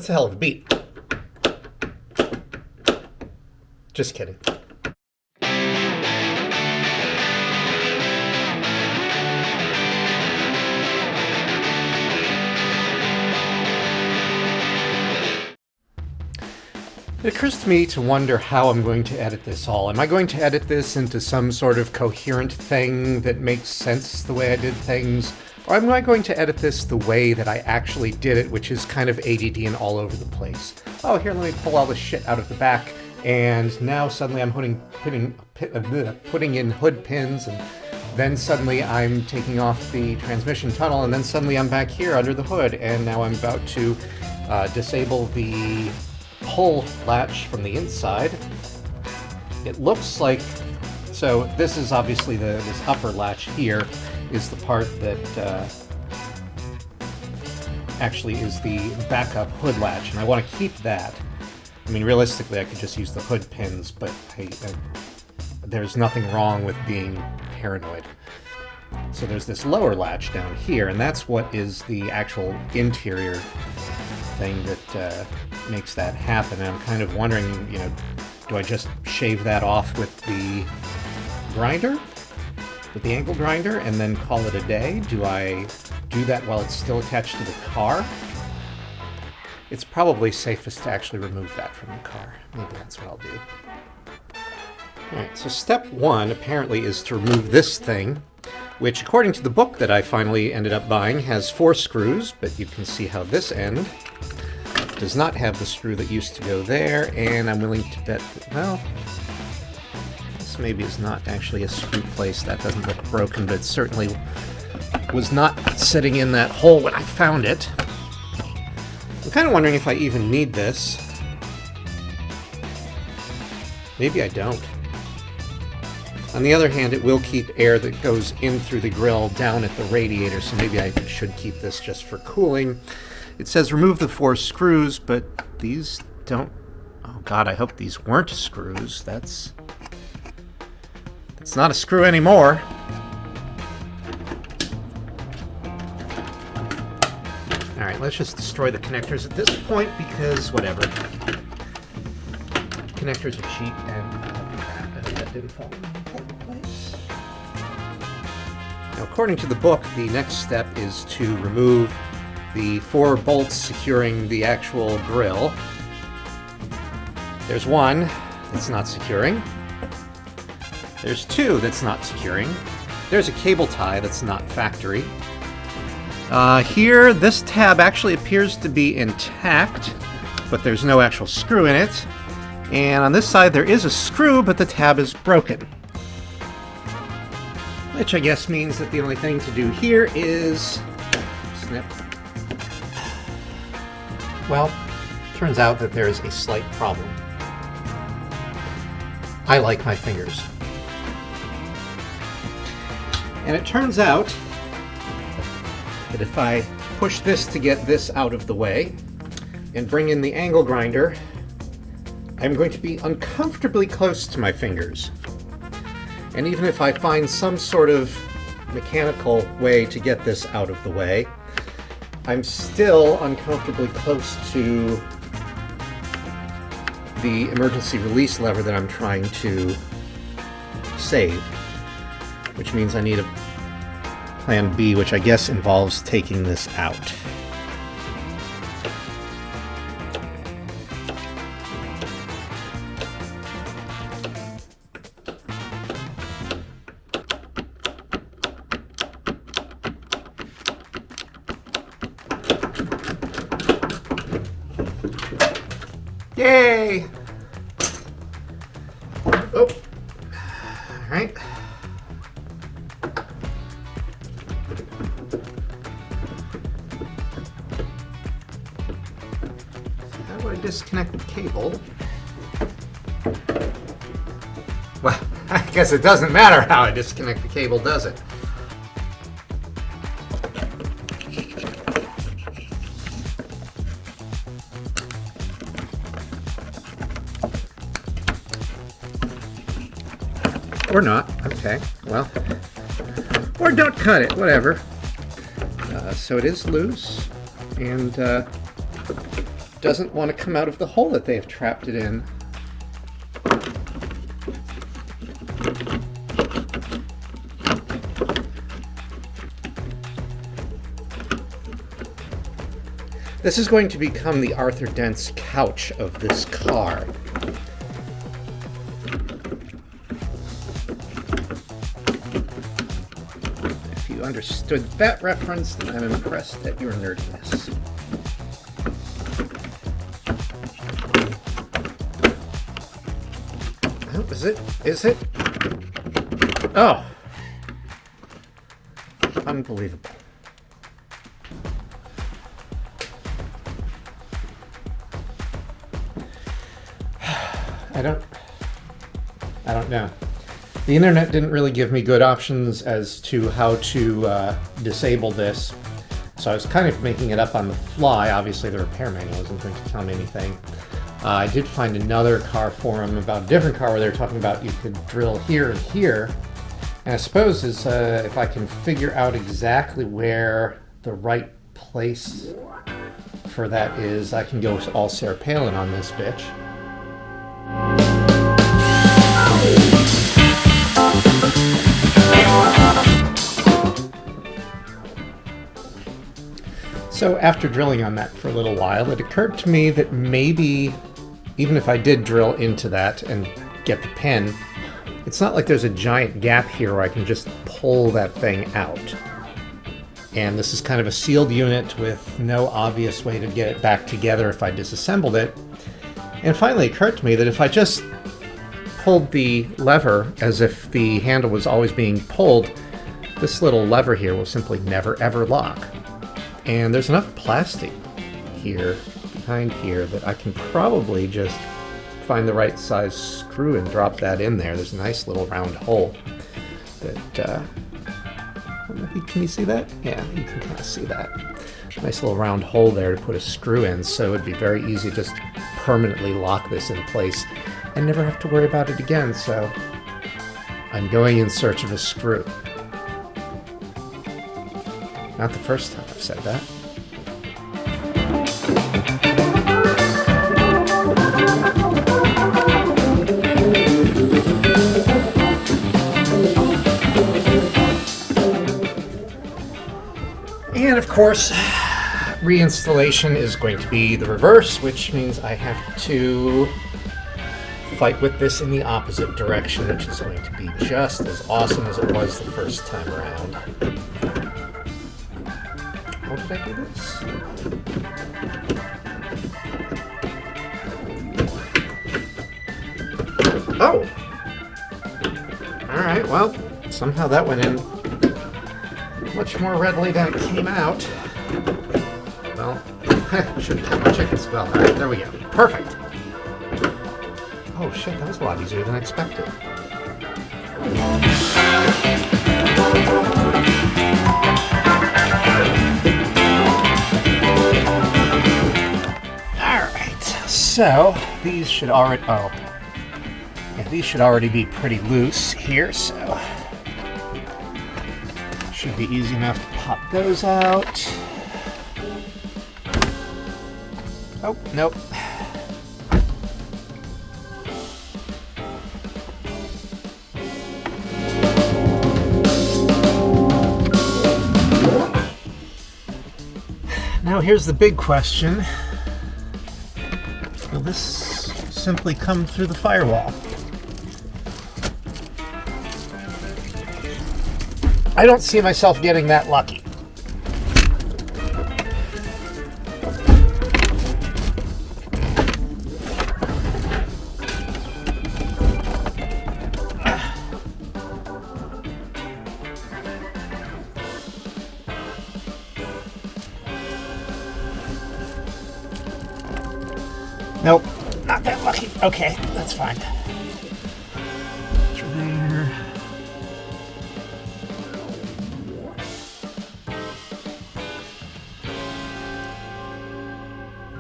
That's a hell of a beat. Just kidding. It occurs to me to wonder how I'm going to edit this all. Am I going to edit this into some sort of coherent thing that makes sense the way I did things? Or am I going to edit this the way that I actually did it, which is kind of ADD and all over the place? Oh, here, let me pull all this shit out of the back, and now suddenly I'm putting in hood pins, and then suddenly I'm taking off the transmission tunnel, and then suddenly I'm back here under the hood, and now I'm about to disable the hull latch from the inside. It looks like, so this is obviously this upper latch here is the part that actually is the backup hood latch, and I want to keep that. I mean, realistically, I could just use the hood pins, but there's nothing wrong with being paranoid. So there's this lower latch down here, and that's what is the actual interior thing that makes that happen. And I'm kind of wondering, you know, do I just shave that off with the grinder? With the angle grinder and then call it a day? Do I do that while it's still attached to the car? It's probably safest to actually remove that from the car. Maybe that's what I'll do. Alright, so step one apparently is to remove this thing, which according to the book that I finally ended up buying has 4 screws, but you can see how this end does not have the screw that used to go there, and I'm willing to bet that, well, this maybe is not actually a screw place. That doesn't look broken, but it certainly was not sitting in that hole when I found it. I'm kind of wondering if I even need this. Maybe I don't. On the other hand, it will keep air that goes in through the grill down at the radiator, so maybe I should keep this just for cooling. It says remove the 4 screws, but these don't... Oh god, I hope these weren't screws. That's not a screw anymore. Alright, let's just destroy the connectors at this point, because whatever. Connectors are cheap, and that didn't fall into place. Now, according to the book, the next step is to remove the 4 bolts securing the actual grill. There's 1 that's not securing. There's 2 that's not securing. There's a cable tie that's not factory. Here, this tab actually appears to be intact, but there's no actual screw in it. And on this side there is a screw, but the tab is broken. Which I guess means that the only thing to do here is snip. Well, turns out that there is a slight problem. I like my fingers. And it turns out that if I push this to get this out of the way and bring in the angle grinder, I'm going to be uncomfortably close to my fingers. And even if I find some sort of mechanical way to get this out of the way, I'm still uncomfortably close to the emergency release lever that I'm trying to save, which means I need a plan B, which I guess involves taking this out. Yay! Oh, all right. How do I disconnect the cable? Well, I guess it doesn't matter how I disconnect the cable, does it? Or not. Okay, well, or don't cut it, whatever. So it is loose, and doesn't want to come out of the hole that they've trapped it in. This is going to become the Arthur Dent's couch of this car. If you understood that reference, then I'm impressed at your nerdiness. Oh, is it? Is it? Oh! Unbelievable. I don't know. The internet didn't really give me good options as to how to disable this, so I was kind of making it up on the fly. Obviously the repair manual isn't going to tell me anything. I did find another car forum about a different car where they were talking about you could drill here and here, and I suppose if I can figure out exactly where the right place for that is, I can go all Sarah Palin on this bitch. So after drilling on that for a little while, it occurred to me that maybe, even if I did drill into that and get the pin, it's not like there's a giant gap here where I can just pull that thing out. And this is kind of a sealed unit with no obvious way to get it back together if I disassembled it. And finally it occurred to me that if I just pulled the lever as if the handle was always being pulled, this little lever here will simply never ever lock. And there's enough plastic here, behind here, that I can probably just find the right size screw and drop that in there. There's a nice little round hole that, can you see that? Yeah, you can kind of see that. Nice little round hole there to put a screw in, so it'd be very easy to just permanently lock this in place and never have to worry about it again. So I'm going in search of a screw. Not the first time I've said that. And of course, reinstallation is going to be the reverse, which means I have to fight with this in the opposite direction, which is going to be just as awesome as it was the first time around. How did I do this? Oh! Alright, well, somehow that went in much more readily than it came out. Well, shouldn't have my chickens. Well, alright, there we go. Perfect! Oh shit, that was a lot easier than I expected. Alright, so these should already, these should already be pretty loose here, so should be easy enough to pop those out. Oh, nope. Now here's the big question. Will this simply come through the firewall? I don't see myself getting that lucky. Nope, not that lucky. Okay, that's fine. Through there.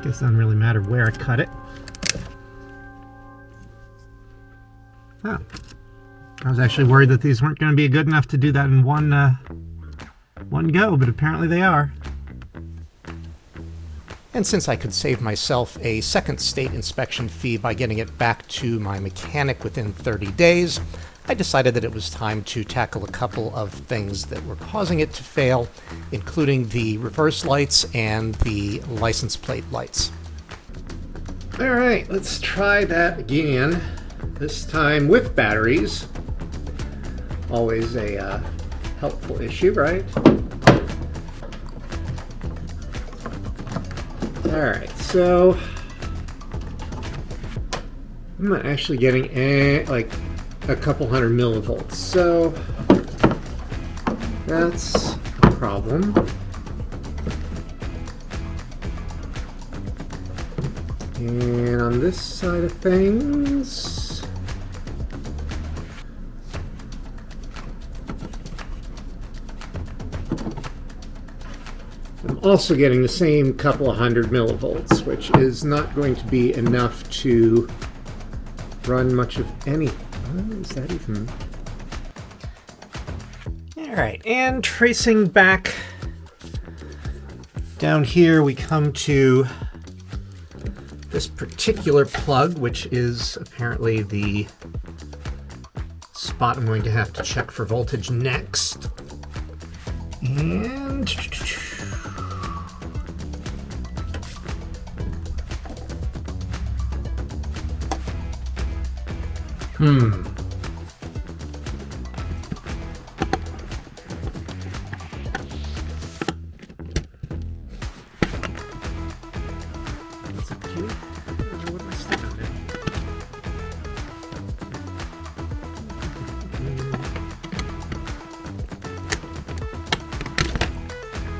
Guess it doesn't really matter where I cut it. Oh. I was actually worried that these weren't going to be good enough to do that in one go, but apparently they are. And since I could save myself a second state inspection fee by getting it back to my mechanic within 30 days, I decided that it was time to tackle a couple of things that were causing it to fail, including the reverse lights and the license plate lights. All right, let's try that again, this time with batteries. Always a helpful issue, right? All right, so I'm not actually getting like a couple hundred millivolts, so that's a problem. And on this side of things, I'm also getting the same couple of hundred millivolts, which is not going to be enough to run much of anything. Is that even? All right, and tracing back down here, we come to this particular plug, which is apparently the spot I'm going to have to check for voltage next. And Is it cute? What am I sticking on it?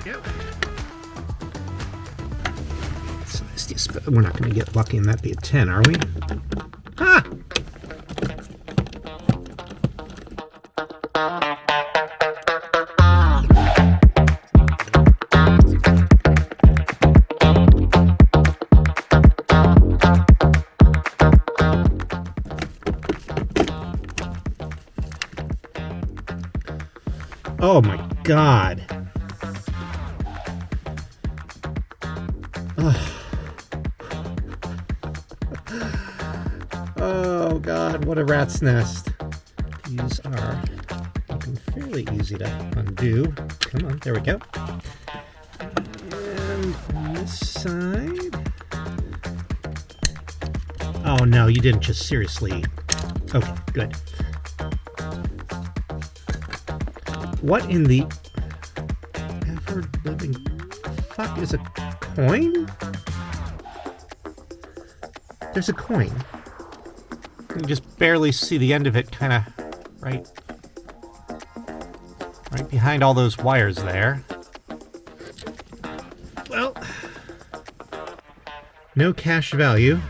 Yep. So we're not going to get lucky and that be a 10, are we? Ha! Oh my God. Oh God, what a rat's nest. These are looking fairly easy to undo. Come on, there we go. And on this side. Oh no, you didn't just seriously. Okay, good. What in the ever-living fuck is a coin? There's a coin. You can just barely see the end of it, kind of right behind all those wires there. Well, no cash value.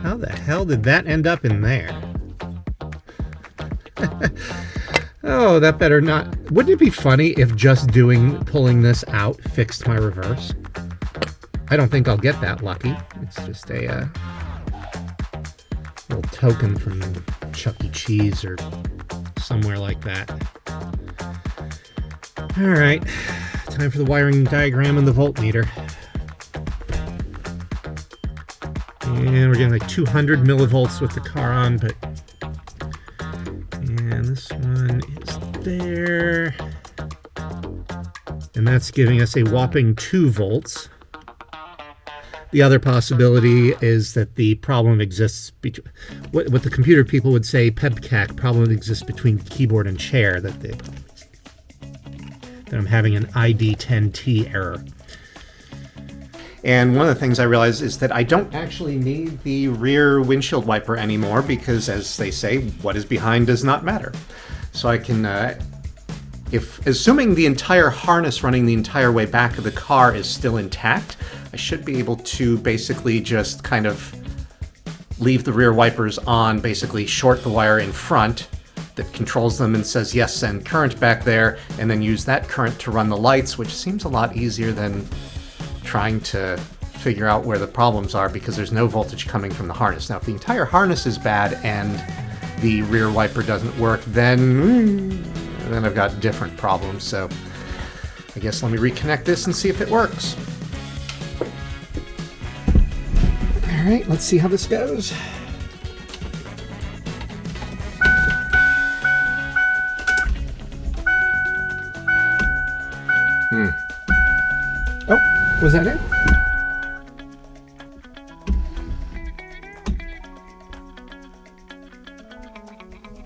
How the hell did that end up in there? Oh, that better not. Wouldn't it be funny if just pulling this out fixed my reverse? I don't think I'll get that lucky. It's just a little token from Chuck E. Cheese or somewhere like that. All right, time for the wiring diagram and the voltmeter. And we're getting like 200 millivolts with the car on, but and this one is there. And that's giving us a whopping 2 volts. The other possibility is that the problem exists between what the computer people would say PEBCAC problem exists between keyboard and chair, that I'm having an ID10T error. And one of the things I realized is that I don't actually need the rear windshield wiper anymore because, as they say, what is behind does not matter. So I can, assuming the entire harness running the entire way back of the car is still intact, I should be able to basically just kind of leave the rear wipers on, basically short the wire in front that controls them and says, yes, send current back there, and then use that current to run the lights, which seems a lot easier than trying to figure out where the problems are because there's no voltage coming from the harness. Now, if the entire harness is bad and the rear wiper doesn't work, then I've got different problems. So I guess let me reconnect this and see if it works. right, let's see how this goes. Oh, was that it?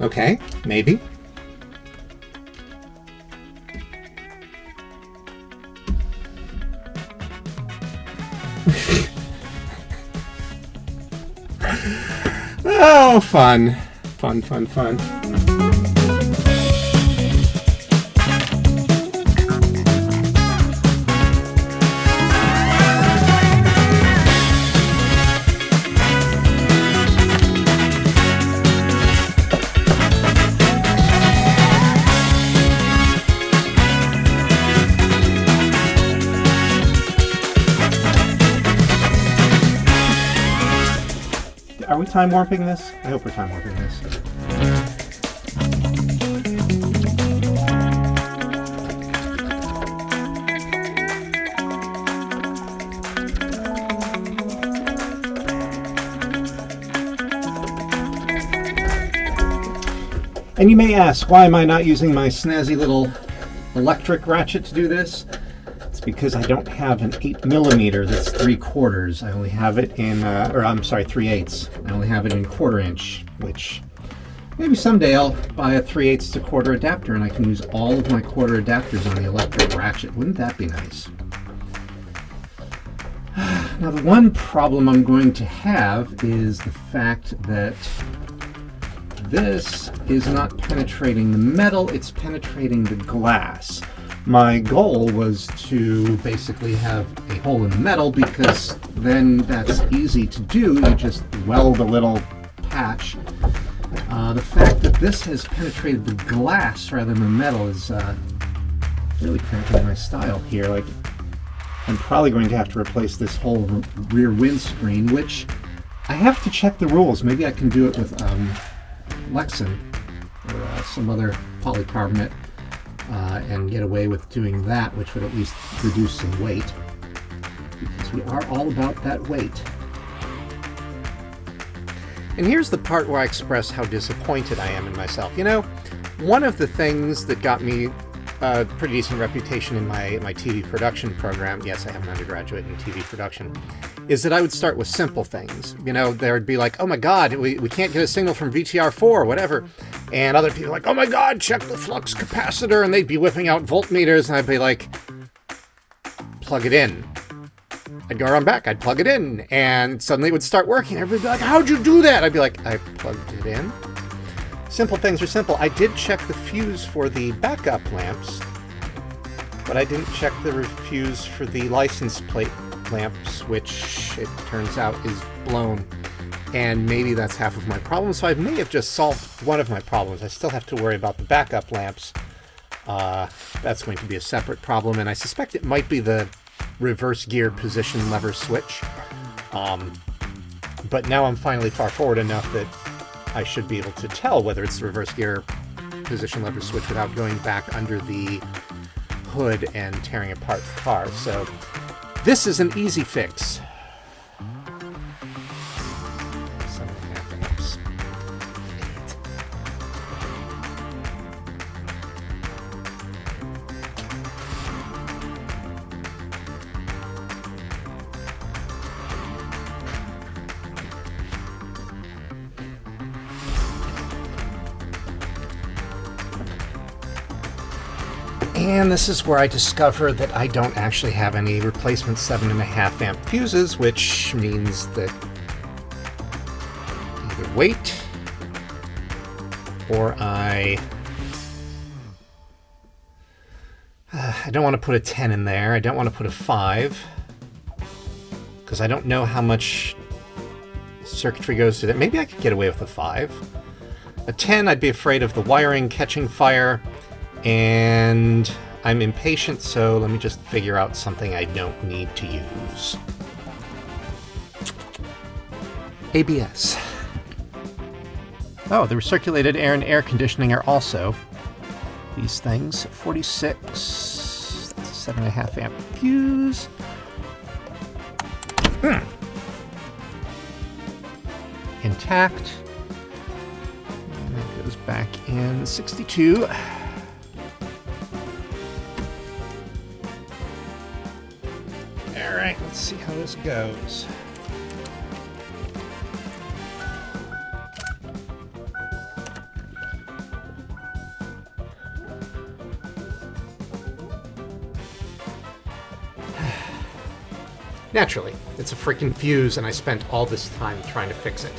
Okay, maybe. Oh, fun. Fun, fun, fun. Are we time warping this? I hope we're time warping this. And you may ask, why am I not using my snazzy little electric ratchet to do this? It's because I don't have an 8mm that's 3/4. I only have it in, 3/8. I only have it in 1/4 inch, which maybe someday I'll buy a 3/8 to 1/4 adapter and I can use all of my 1/4 adapters on the electric ratchet. Wouldn't that be nice? Now, the one problem I'm going to have is the fact that this is not penetrating the metal, it's penetrating the glass. My goal was to basically have a hole in the metal because then that's easy to do. You just weld a little patch. The fact that this has penetrated the glass rather than the metal is really cramping my style here. Like, I'm probably going to have to replace this whole rear windscreen, which I have to check the rules. Maybe I can do it with Lexan or some other polycarbonate and get away with doing that, which would at least reduce some weight, because we are all about that weight. And here's the part where I express how disappointed I am in myself. You know, one of the things that got me a pretty decent reputation in my TV production program, yes, I have an undergraduate in TV production, is that I would start with simple things. You know, there would be like, oh my God, we can't get a signal from VTR4 or whatever. And other people like, oh my God, check the flux capacitor. And they'd be whipping out voltmeters. And I'd be like, plug it in. I'd go around back, I'd plug it in. And suddenly it would start working. Everybody'd be like, how'd you do that? I'd be like, I plugged it in. Simple things are simple. I did check the fuse for the backup lamps, but I didn't check the fuse for the license plate lamps, which it turns out is blown. And maybe that's half of my problem, so I may have just solved one of my problems. I still have to worry about the backup lamps. That's going to be a separate problem, and I suspect it might be the reverse gear position lever switch. But now I'm finally far forward enough that I should be able to tell whether it's the reverse gear position lever switch without going back under the hood and tearing apart the car. So this is an easy fix. 7.5 amps. And this is where I discover that I don't actually have any replacement 7.5 amp fuses, which means that either wait or I don't want to put a 10 in there. I don't want to put a 5 because I don't know how much circuitry goes to that. Maybe I could get away with a 5. A 10, I'd be afraid of the wiring catching fire. And I'm impatient, so let me just figure out something I don't need to use. ABS. Oh, the recirculated air and air conditioning are also these things. 46, that's a 7.5 amp fuse. intact. And that goes back in 62. Alright, let's see how this goes. Naturally, it's a freaking fuse, and I spent all this time trying to fix it.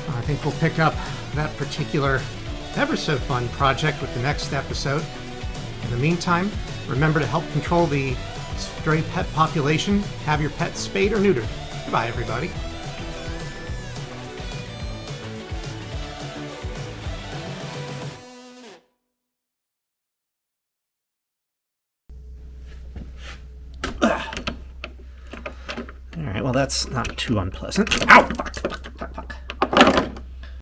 I think we'll pick up that particular ever-so-fun project with the next episode. In the meantime, remember to help control the stray pet population. Have your pets spayed or neutered. Goodbye, everybody. Alright, well that's not too unpleasant. Ow! Fuck!